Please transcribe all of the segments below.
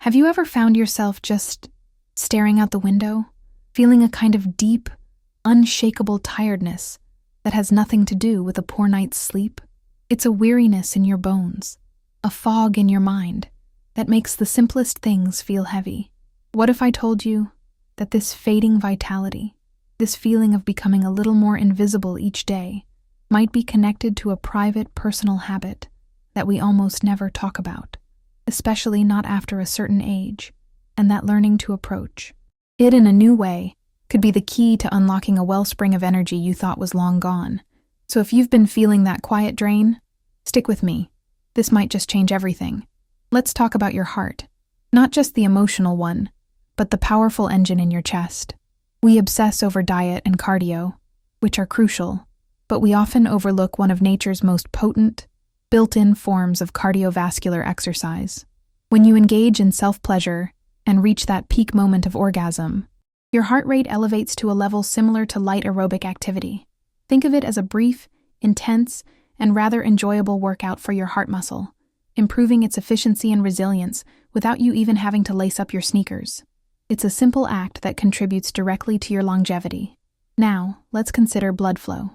Have you ever found yourself just staring out the window, feeling a kind of deep, unshakable tiredness that has nothing to do with a poor night's sleep? It's a weariness in your bones, a fog in your mind that makes the simplest things feel heavy. What if I told you that this fading vitality, this feeling of becoming a little more invisible each day, might be connected to a private, personal habit that we almost never talk about, especially not after a certain age, and that learning to approach it in a new way could be the key to unlocking a wellspring of energy you thought was long gone. So if you've been feeling that quiet drain, stick with me. This might just change everything. Let's talk about your heart. Not just the emotional one, but the powerful engine in your chest. We obsess over diet and cardio, which are crucial, but we often overlook one of nature's most potent, built-in forms of cardiovascular exercise. When you engage in self-pleasure and reach that peak moment of orgasm, your heart rate elevates to a level similar to light aerobic activity. Think of it as a brief, intense, and rather enjoyable workout for your heart muscle, improving its efficiency and resilience without you even having to lace up your sneakers. It's a simple act that contributes directly to your longevity. Now, let's consider blood flow.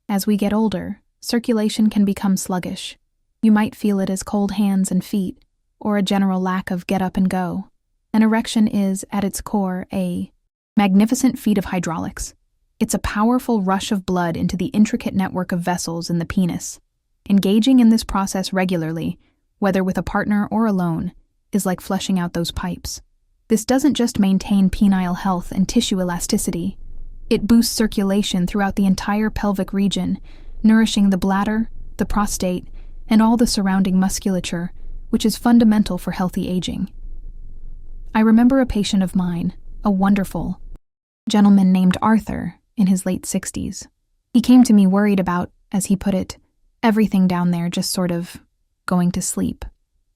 As we get older, circulation can become sluggish. You might feel it as cold hands and feet, or a general lack of get up and go. An erection is, at its core, a magnificent feat of hydraulics. It's a powerful rush of blood into the intricate network of vessels in the penis. Engaging in this process regularly, whether with a partner or alone, is like flushing out those pipes. This doesn't just maintain penile health and tissue elasticity. It boosts circulation throughout the entire pelvic region, nourishing the bladder, the prostate, and all the surrounding musculature, which is fundamental for healthy aging. I remember a patient of mine, a wonderful gentleman named Arthur, in his late 60s. He came to me worried about, as he put it, everything down there just sort of going to sleep.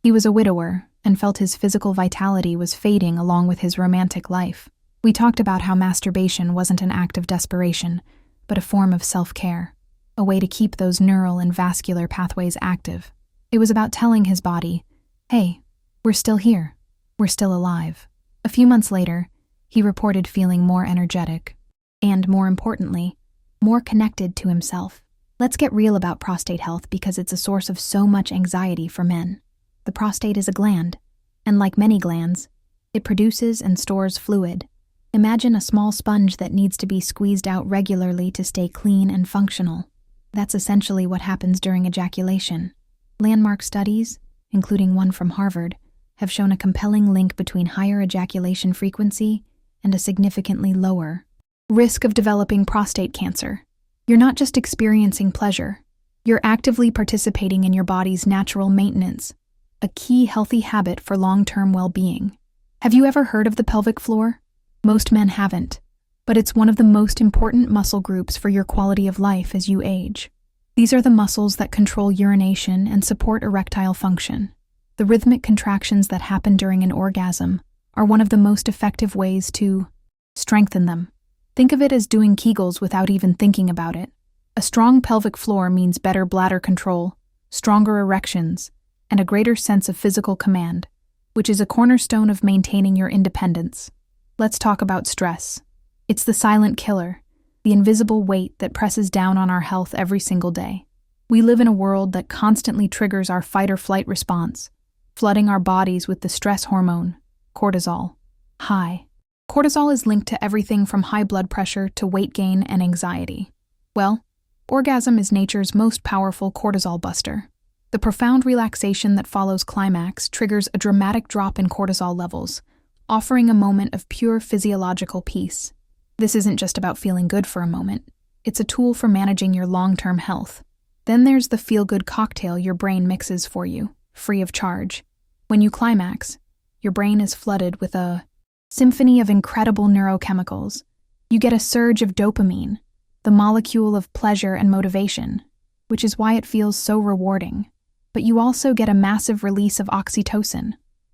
He was a widower and felt his physical vitality was fading along with his romantic life. We talked about how masturbation wasn't an act of desperation, but a form of self-care, a way to keep those neural and vascular pathways active. It was about telling his body, hey, we're still here. We're still alive. A few months later, he reported feeling more energetic and, more importantly, more connected to himself. Let's get real about prostate health because it's a source of so much anxiety for men. The prostate is a gland, and like many glands, it produces and stores fluid. Imagine a small sponge that needs to be squeezed out regularly to stay clean and functional. That's essentially what happens during ejaculation. Landmark studies, including one from Harvard, have shown a compelling link between higher ejaculation frequency and a significantly lower risk of developing prostate cancer. You're not just experiencing pleasure, you're actively participating in your body's natural maintenance, a key healthy habit for long-term well-being. Have you ever heard of the pelvic floor? Most men haven't, but it's one of the most important muscle groups for your quality of life as you age. These are the muscles that control urination and support erectile function. The rhythmic contractions that happen during an orgasm are one of the most effective ways to strengthen them. Think of it as doing Kegels without even thinking about it. A strong pelvic floor means better bladder control, stronger erections, and a greater sense of physical command, which is a cornerstone of maintaining your independence. Let's talk about stress. It's the silent killer, the invisible weight that presses down on our health every single day. We live in a world that constantly triggers our fight-or-flight response, flooding our bodies with the stress hormone, cortisol. High. Cortisol is linked to everything from high blood pressure to weight gain and anxiety. Well, orgasm is nature's most powerful cortisol buster. The profound relaxation that follows climax triggers a dramatic drop in cortisol levels, offering a moment of pure physiological peace. This isn't just about feeling good for a moment. It's a tool for managing your long-term health. Then there's the feel-good cocktail your brain mixes for you, free of charge. When you climax, your brain is flooded with a symphony of incredible neurochemicals. You get a surge of dopamine, the molecule of pleasure and motivation, which is why it feels so rewarding. But you also get a massive release of oxytocin,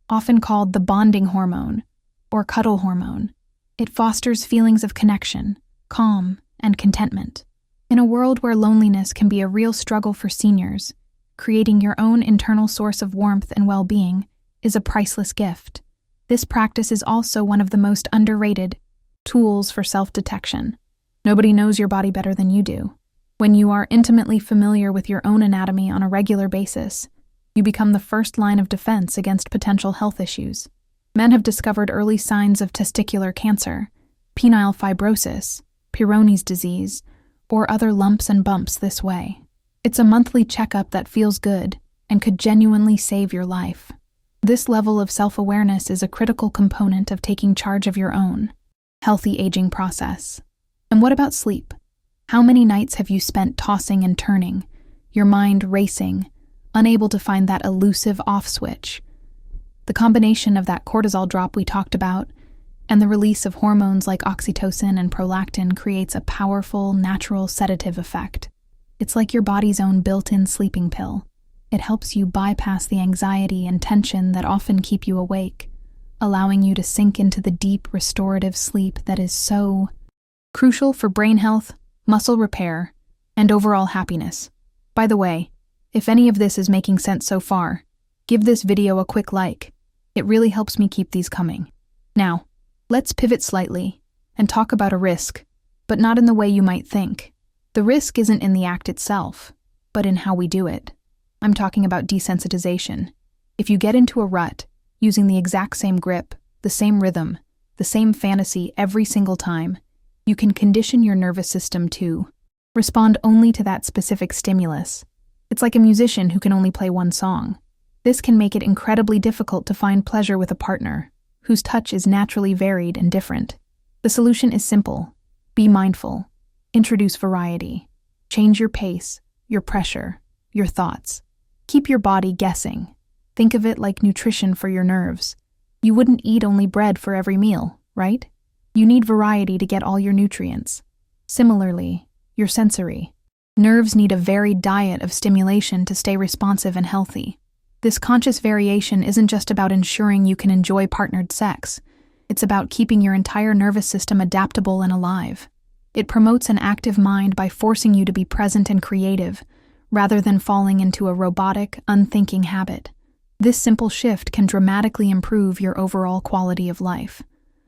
often called the bonding hormone or cuddle hormone. It fosters feelings of connection, calm, and contentment. In a world where loneliness can be a real struggle for seniors, creating your own internal source of warmth and well-being is a priceless gift. This practice is also one of the most underrated tools for self-detection. Nobody knows your body better than you do. When you are intimately familiar with your own anatomy on a regular basis, you become the first line of defense against potential health issues. Men have discovered early signs of testicular cancer, penile fibrosis, Peyronie's disease, or other lumps and bumps this way. It's a monthly checkup that feels good and could genuinely save your life. This level of self-awareness is a critical component of taking charge of your own healthy aging process. And what about sleep? How many nights have you spent tossing and turning, your mind racing, unable to find that elusive off switch? The combination of that cortisol drop we talked about and the release of hormones like oxytocin and prolactin creates a powerful, natural sedative effect. It's like your body's own built-in sleeping pill. It helps you bypass the anxiety and tension that often keep you awake, allowing you to sink into the deep, restorative sleep that is so crucial for brain health, muscle repair, and overall happiness. By the way, if any of this is making sense so far, give this video a quick like. It really helps me keep these coming. Now, let's pivot slightly and talk about a risk, but not in the way you might think. The risk isn't in the act itself, but in how we do it. I'm talking about desensitization. If you get into a rut, using the exact same grip, the same rhythm, the same fantasy every single time, you can condition your nervous system to respond only to that specific stimulus. It's like a musician who can only play one song. This can make it incredibly difficult to find pleasure with a partner whose touch is naturally varied and different. The solution is simple. Be mindful. Introduce variety. Change your pace, your pressure, your thoughts. Keep your body guessing. Think of it like nutrition for your nerves. You wouldn't eat only bread for every meal, right? You need variety to get all your nutrients. Similarly, your sensory nerves need a varied diet of stimulation to stay responsive and healthy. This conscious variation isn't just about ensuring you can enjoy partnered sex. It's about keeping your entire nervous system adaptable and alive. It promotes an active mind by forcing you to be present and creative, rather than falling into a robotic, unthinking habit. This simple shift can dramatically improve your overall quality of life.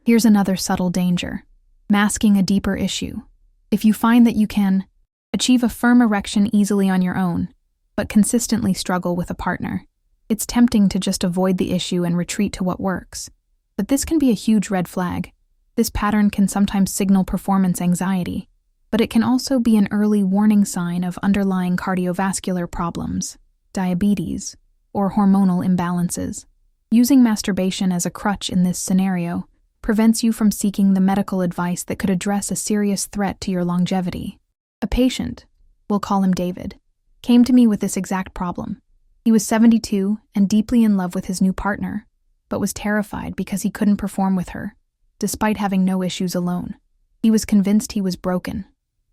Here's another subtle danger: masking a deeper issue. If you find that you can achieve a firm erection easily on your own, but consistently struggle with a partner, it's tempting to just avoid the issue and retreat to what works. But this can be a huge red flag. This pattern can sometimes signal performance anxiety, but it can also be an early warning sign of underlying cardiovascular problems, diabetes, or hormonal imbalances. Using masturbation as a crutch in this scenario prevents you from seeking the medical advice that could address a serious threat to your longevity. A patient, we'll call him David, came to me with this exact problem. He was 72 and deeply in love with his new partner, but was terrified because he couldn't perform with her, despite having no issues alone. He was convinced he was broken.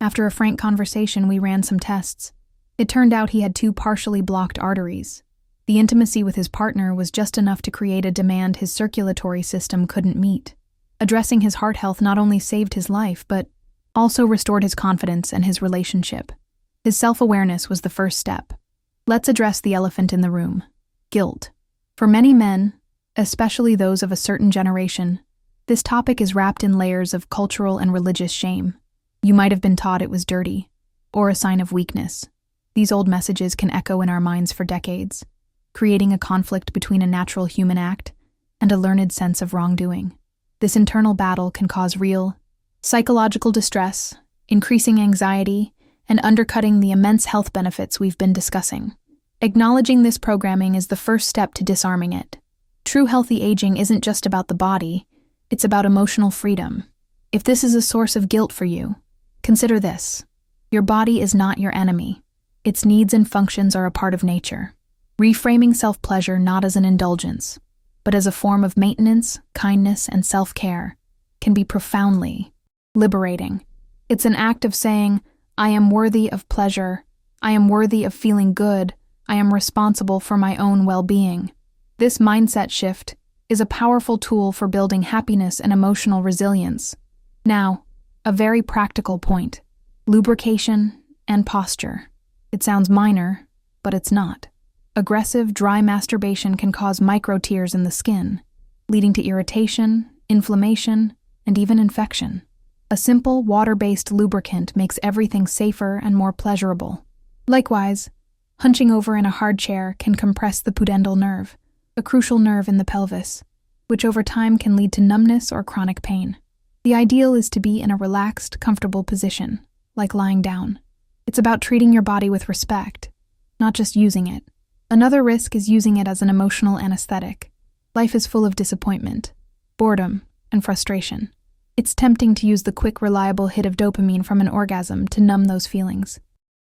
After a frank conversation, we ran some tests. It turned out he had 2 partially blocked arteries. The intimacy with his partner was just enough to create a demand his circulatory system couldn't meet. Addressing his heart health not only saved his life, but also restored his confidence and his relationship. His self-awareness was the first step. Let's address the elephant in the room: guilt. For many men, especially those of a certain generation, this topic is wrapped in layers of cultural and religious shame. You might have been taught it was dirty, or a sign of weakness. These old messages can echo in our minds for decades, creating a conflict between a natural human act and a learned sense of wrongdoing. This internal battle can cause real psychological distress, increasing anxiety, and undercutting the immense health benefits we've been discussing. Acknowledging this programming is the first step to disarming it. True healthy aging isn't just about the body, it's about emotional freedom. If this is a source of guilt for you, consider this: your body is not your enemy. Its needs and functions are a part of nature. Reframing self-pleasure not as an indulgence, but as a form of maintenance, kindness, and self-care can be profoundly liberating. It's an act of saying, I am worthy of pleasure, I am worthy of feeling good, I am responsible for my own well-being. This mindset shift is a powerful tool for building happiness and emotional resilience. Now, a very practical point: lubrication and posture. It sounds minor, but it's not. Aggressive, dry masturbation can cause micro tears in the skin, leading to irritation, inflammation, and even infection. A simple, water-based lubricant makes everything safer and more pleasurable. Likewise, hunching over in a hard chair can compress the pudendal nerve, a crucial nerve in the pelvis, which over time can lead to numbness or chronic pain. The ideal is to be in a relaxed, comfortable position, like lying down. It's about treating your body with respect, not just using it. Another risk is using it as an emotional anesthetic. Life is full of disappointment, boredom, and frustration. It's tempting to use the quick, reliable hit of dopamine from an orgasm to numb those feelings.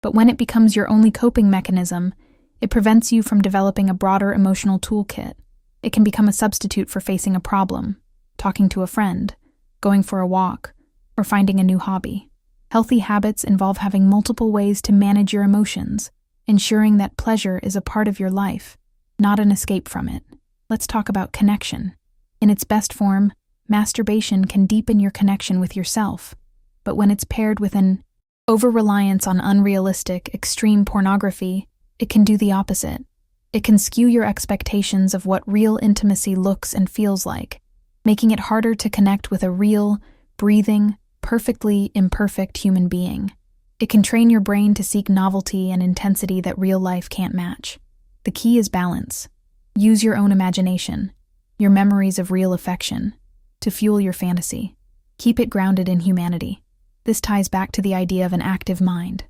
But when it becomes your only coping mechanism, it prevents you from developing a broader emotional toolkit. It can become a substitute for facing a problem, talking to a friend, going for a walk, or finding a new hobby. Healthy habits involve having multiple ways to manage your emotions, ensuring that pleasure is a part of your life, not an escape from it. Let's talk about connection. In its best form, masturbation can deepen your connection with yourself, but when it's paired with an over-reliance on unrealistic, extreme pornography, it can do the opposite. It can skew your expectations of what real intimacy looks and feels like, making it harder to connect with a real, breathing, perfectly imperfect human being. It can train your brain to seek novelty and intensity that real life can't match. The key is balance. Use your own imagination, your memories of real affection, to fuel your fantasy. Keep it grounded in humanity. This ties back to the idea of an active mind.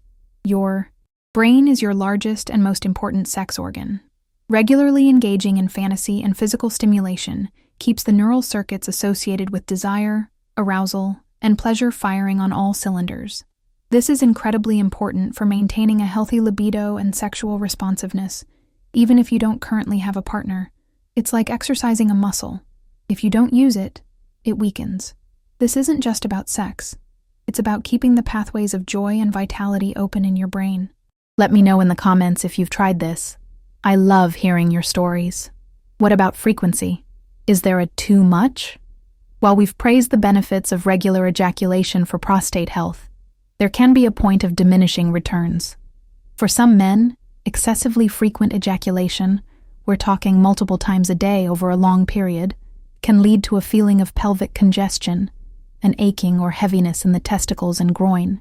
Your brain is your largest and most important sex organ. Regularly engaging in fantasy and physical stimulation keeps the neural circuits associated with desire, arousal, and pleasure firing on all cylinders. This is incredibly important for maintaining a healthy libido and sexual responsiveness, even if you don't currently have a partner. It's like exercising a muscle. If you don't use it, it weakens. This isn't just about sex. It's about keeping the pathways of joy and vitality open in your brain. Let me know in the comments if you've tried this. I love hearing your stories. What about frequency? Is there a too much? While we've praised the benefits of regular ejaculation for prostate health, there can be a point of diminishing returns. For some men, excessively frequent ejaculation, we're talking multiple times a day over a long period, can lead to a feeling of pelvic congestion, an aching or heaviness in the testicles and groin.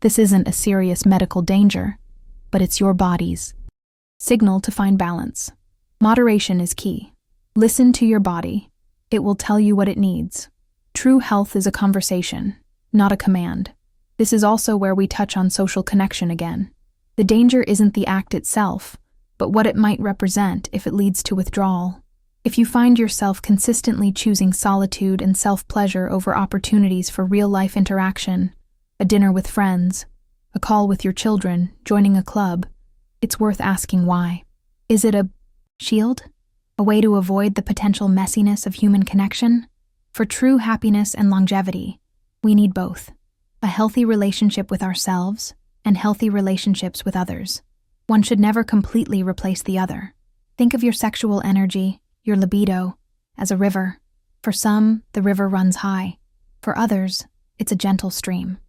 This isn't a serious medical danger, but it's your body's signal to find balance. Moderation is key. Listen to your body. It will tell you what it needs. True health is a conversation, not a command. This is also where we touch on social connection again. The danger isn't the act itself, but what it might represent if it leads to withdrawal. If you find yourself consistently choosing solitude and self-pleasure over opportunities for real-life interaction, a dinner with friends, a call with your children, joining a club, it's worth asking why. Is it a shield? A way to avoid the potential messiness of human connection? For true happiness and longevity, we need both. A healthy relationship with ourselves and healthy relationships with others. One should never completely replace the other. Think of your sexual energy, your libido, as a river. For some, the river runs high. For others, it's a gentle stream.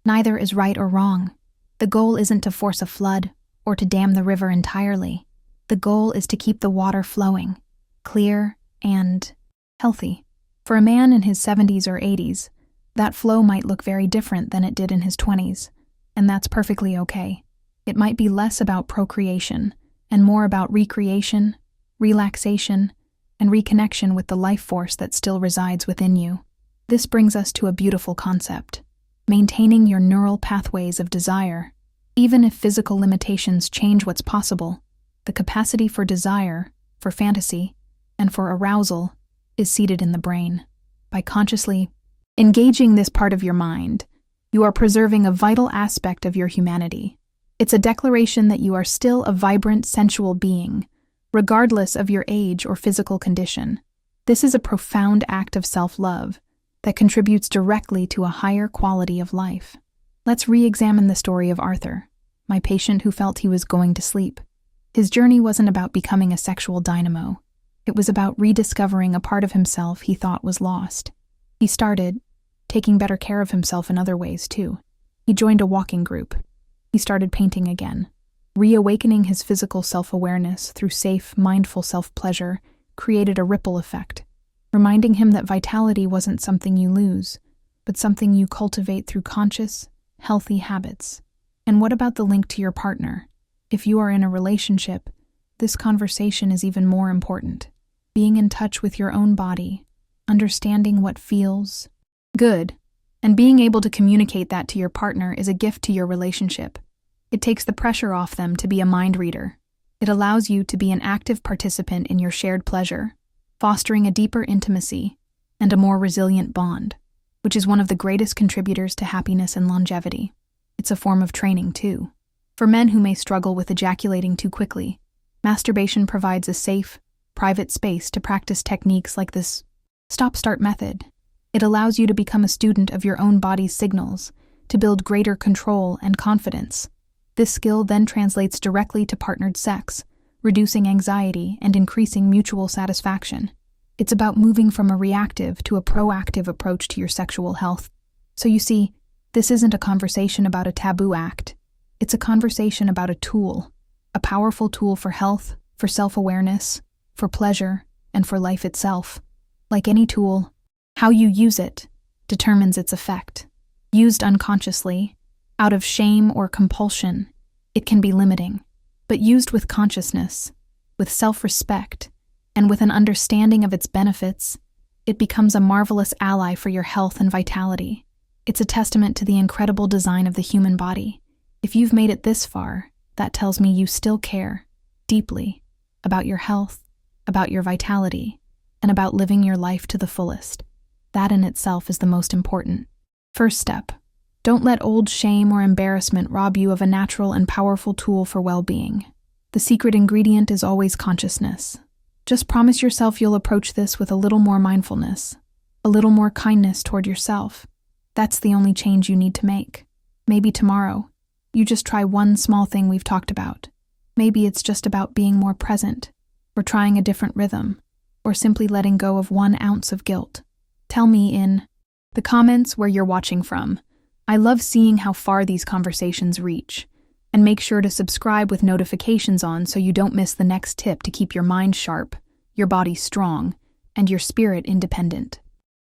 Neither is right or wrong. The goal isn't to force a flood or to dam the river entirely. The goal is to keep the water flowing, clear and healthy. For a man in his 70s or 80s, that flow might look very different than it did in his 20s, and that's perfectly okay. It might be less about procreation and more about recreation, relaxation, and reconnection with the life force that still resides within you. This brings us to a beautiful concept: maintaining your neural pathways of desire. Even if physical limitations change what's possible, the capacity for desire, for fantasy, and for arousal is seated in the brain. By consciously engaging this part of your mind, you are preserving a vital aspect of your humanity. It's a declaration that you are still a vibrant, sensual being, regardless of your age or physical condition. This is a profound act of self-love that contributes directly to a higher quality of life. Let's re-examine the story of Arthur, my patient who felt he was going to sleep. His journey wasn't about becoming a sexual dynamo. It was about rediscovering a part of himself he thought was lost. He started taking better care of himself in other ways, too. He joined a walking group. He started painting again. Reawakening his physical self-awareness through safe, mindful self-pleasure created a ripple effect. reminding him that vitality wasn't something you lose, but something you cultivate through conscious, healthy habits. And what about the link to your partner? If you are in a relationship, this conversation is even more important. Being in touch with your own body, understanding what feels good, and being able to communicate that to your partner is a gift to your relationship. It takes the pressure off them to be a mind reader. It allows you to be an active participant in your shared pleasure, fostering a deeper intimacy and a more resilient bond, which is one of the greatest contributors to happiness and longevity. It's a form of training, too. For men who may struggle with ejaculating too quickly, masturbation provides a safe, private space to practice techniques like this stop-start method. It allows you to become a student of your own body's signals, to build greater control and confidence. This skill then translates directly to partnered sex, reducing anxiety and increasing mutual satisfaction. It's about moving from a reactive to a proactive approach to your sexual health. So you see, this isn't a conversation about a taboo act. It's a conversation about a tool, a powerful tool for health, for self-awareness, for pleasure, and for life itself. Like any tool, how you use it determines its effect. Used unconsciously, out of shame or compulsion, it can be limiting. But used with consciousness, with self-respect, and with an understanding of its benefits, it becomes a marvelous ally for your health and vitality. It's a testament to the incredible design of the human body. If you've made it this far, that tells me you still care, deeply, about your health, about your vitality, and about living your life to the fullest. That in itself is the most important. First step. Don't let old shame or embarrassment rob you of a natural and powerful tool for well-being. The secret ingredient is always consciousness. Just promise yourself you'll approach this with a little more mindfulness, a little more kindness toward yourself. That's the only change you need to make. Maybe tomorrow, you just try one small thing we've talked about. Maybe it's just about being more present, or trying a different rhythm, or simply letting go of 1 ounce of guilt. Tell me in the comments where you're watching from. I love seeing how far these conversations reach. And make sure to subscribe with notifications on so you don't miss the next tip to keep your mind sharp, your body strong, and your spirit independent.